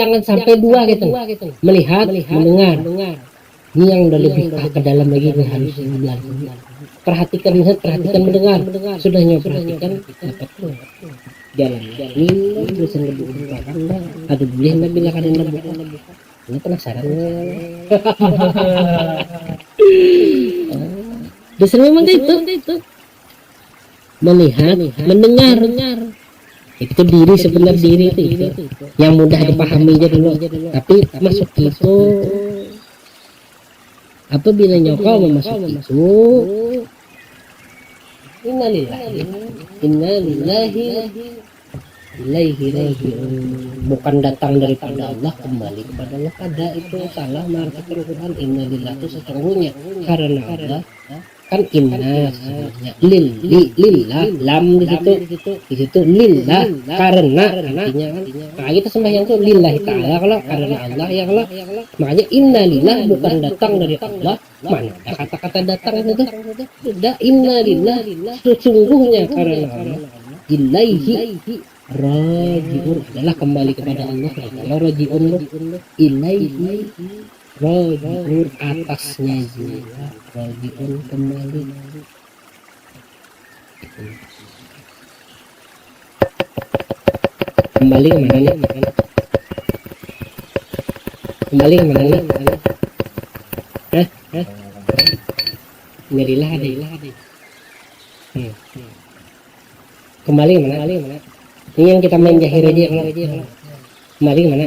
jangan sampai dua gitu, melihat, mendengar. Ini yang udah lebih ke dalam lagi nih, harus perhatikan lihat, perhatikan mendengar. Sudahnya perhatikan, dapat jalan. Ini bisa lebih barang dah. Aduh boleh nggak bila kalian lebih? Ini penasaran. Dasar memang itu. Melihat, mendengar. Itu diri, sebenar diri itu yang mudah dipahami aja dulu. Tapi masuk itu, apabila nyokol masuk itu, innalillahi ilaihi raji'un, bukan datang daripada Allah kembali kepada Allah. Ada itu salah marti Quran. Innalillahi itu sesungguhnya, karena Allah kan inna sebenarnya lillah, lam di situ lillah, karena artinya kan, nah kita sembahyang tuh lillahi ta'ala, kalau karena Allah ya Allah, makanya inna lillah bukan datang dari Allah. Mana ada kata-kata datang itu? Tidak, inna lillah sesungguhnya karena Allah, ilaihi raji'un adalah kembali kepada Allah. Kalau raji'un ilaihi raji'un atasnya juga, raji'un kembali. Kembali kemana nih? Kembali kemana nih? Ngerilah deh. Kembali kemana? Ini yang kita main jahir aja. Kembali kemana?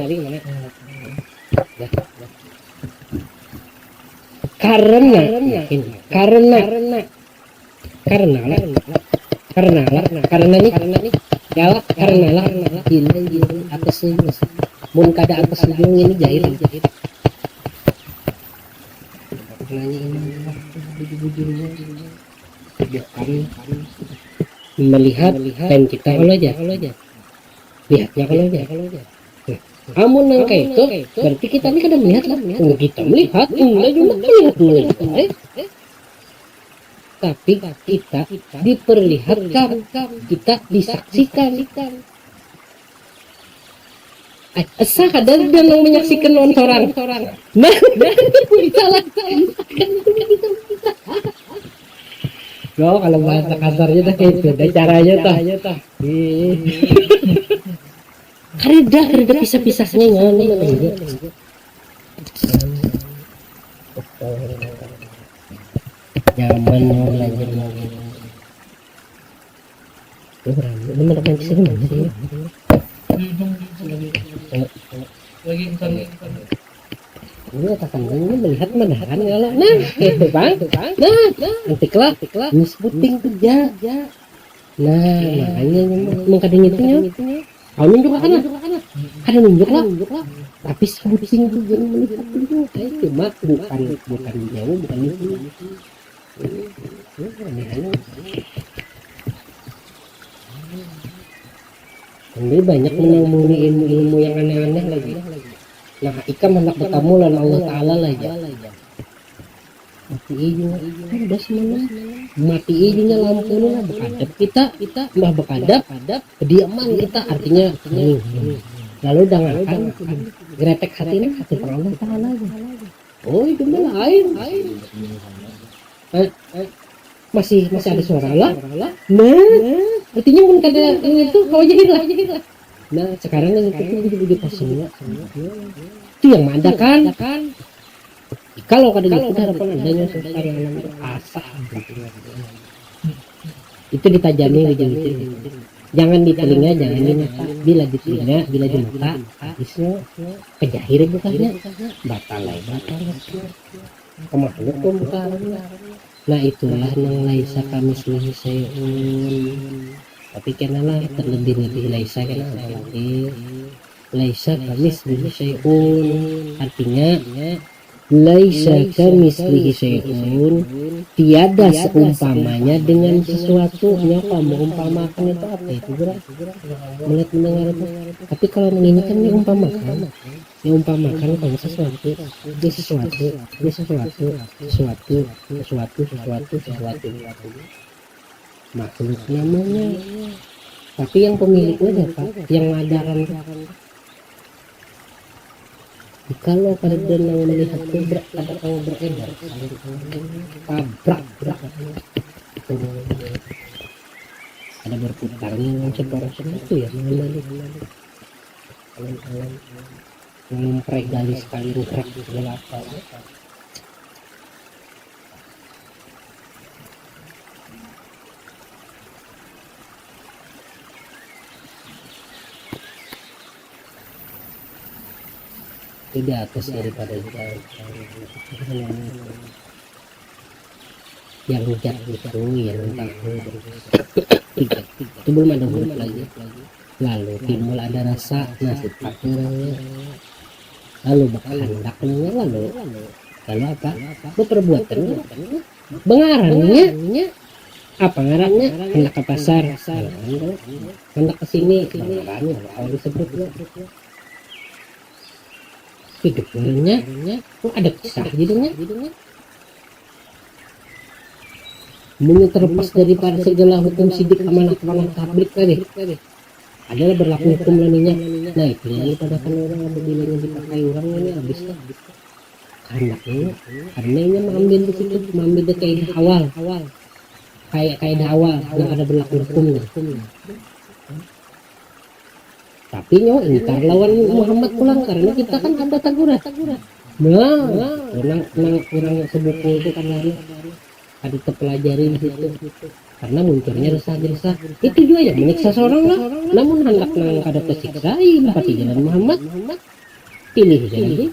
Karena nih ya lah, karena ini atasnya mun kada atas ujung ini jahil. Melihat dan kita kalau aja lihatnya kalau aja. Amun nangka itu berarti kita ini kadang melihat lah, kita melihat juga melihat. Tapi kita diperlihatkan, kita disaksikan. Asa kadang dia mau menyaksikan orang. Nah, kita lah. Yo, kalau bahasa kasarnya tuh kayak itu, ada caranya tuh. Kareda pisah-pisahnya ngene aja. Zaman mau belajar lagi. Bener kan sih mana sih? Lagi misalnya ini katakan ini melihat menahan kalau nah itu bang nah nanti kelak disputing kerja nah makanya mengkadang itu nya kau nunjuk lah kan nunjuk lah tapi sebuting itu jadi melihat itu cuma bukan jauh bukan itu ini banyak menemui ilmu yang aneh-aneh lagi. Nah, ikam hendak bertemu lawan Allah Ta'ala lah ya. Mati ijunya, udah semuanya. Mati ijunya lampu lah, bekadap kita mbah bekadap, kediaman kita artinya. Lalu dengarkan, gretek hati per Allah Ta'ala. Oh, itu malah lain. Masih ada suara lah. Nah, artinya pun kada itu kau jadi lah. Nah sekarang yang itu di semua itu yang ada kan kalau kada itu harapan adanya sekarang asah itu ditajami jangan di telinga jangan di mata, bila di telinga bila di mata habisnya kejahir bukannya batal kemakhluk pembukaan. Nah itulah nang laisa kami sayun. Tapi kenalah terlebih laisa kena lagi laisa kami sayun, artinya laisa kami sayun, tiada seumpamanya dengan sesuatu. Kamu umpamakan itu apa itu gerak melihat mendengar itu. Tapi kalau ini kan diumpamakan kamu sesuatu makhluk namanya, tapi yang pemiliknya siapa? Yang mengadakan Kalau kalian yang melihat kobra ada yang beredar saling tabrak itu ada berputarnya yang seperti itu ya mengendalikan alam-alam yang mempregali sekali gerak segala apa ya. Itu di atas daripada yang jat itu yang tahu itu belum ada huruf lagi. Lalu timbul ada rasa sifatnya lalu bakal hendaknya lalu apa perbuatannya pengarannya apa ngarannya hendak ke pasar hendak ke sini pengarannya kalau disebutnya hidupnya ada kisah jadinya mungkin terlepas daripada segala hukum sidik amanah tablik tadi adalah berlaku hukum laninya. Nah itu yang pada kan orang apabila dipakai orang ini habis lah karena ini mengambil di situ mengambil di kaidah awal kaidah awal yang ada berlaku hukumnya. Tapi ingkar lawan Muhammad pulang karena kita kan ada tagurat. Nah, orang sebuku itu kan ada terpelajari di situ. Karena munculnya resah-resah itu juga yang menyiksa seorang lah. Namun hendak nang ada kesiksa pasti jalan Muhammad pilih jadi.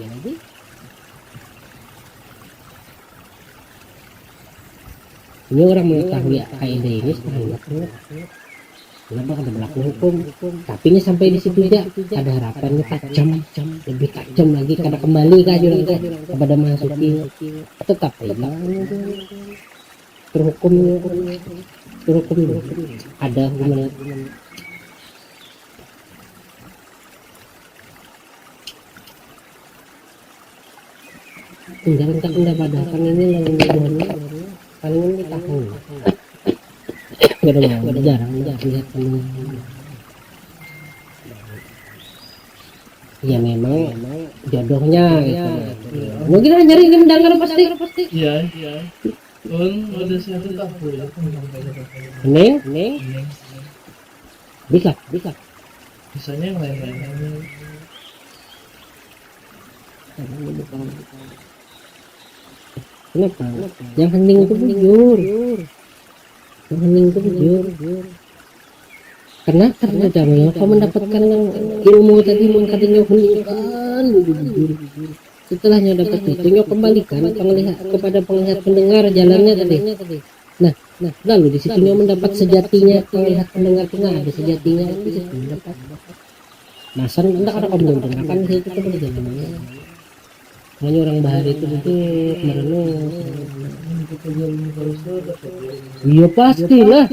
Ini orang mengetahui kaidah ini sebenarnya. Kenapa ada berlaku hukum? Tapi ini sampai di situ aja ada harapannya tajam, lebih tajam lagi karena kembali kepada masuki tetap terhukum ada hukuman. Tinggal kita padahkan ini lalu paling ini tahun. Gak ada jarang lihat ya memang jodohnya gitu. Mungkin nyari mendengar pasti iya ada satu tahun neng bisa misalnya yang lain-lain kenapa yang penting itu jujur karena caranya kau mendapatkan ilmu tadi katanya meninggalkan jujur setelahnya dapat itu kembalikan kepada penglihat pendengar jalannya tadi nah lalu di situ mendapat sejatinya penglihat pendengar ada sejatinya di situ mendapat masa enggak ada kamu dengarkan di situ kepada jalannya hanya orang bahari itu merenung. Iya pastilah.